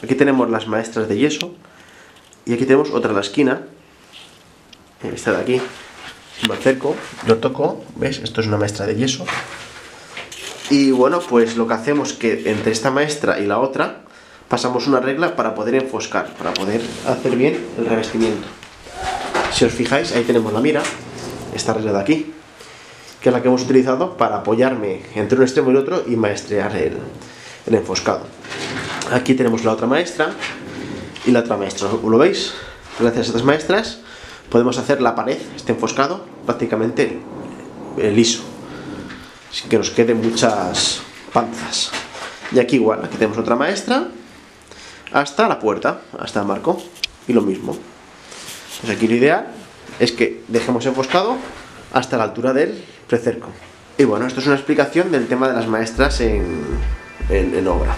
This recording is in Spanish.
Aquí tenemos las maestras de yeso y aquí tenemos otra en la esquina. Esta de aquí. Lo acerco, lo toco, ¿ves? Esto es una maestra de yeso. Y bueno, pues lo que hacemos es que entre esta maestra y la otra pasamos una regla para poder enfoscar, para poder hacer bien el revestimiento. Si os fijáis, ahí tenemos la mira, esta regla de aquí, que es la que hemos utilizado para apoyarme entre un extremo y el otro y maestrear el enfoscado. Aquí tenemos la otra maestra y la otra maestra, ¿lo veis? Gracias a estas maestras podemos hacer la pared, este enfoscado, prácticamente liso, sin que nos queden muchas panzas. Y aquí igual, aquí tenemos otra maestra hasta la puerta, hasta el marco, y lo mismo. Pues aquí lo ideal es que dejemos enfoscado hasta la altura del precerco. Y bueno, esto es una explicación del tema de las maestras en obra.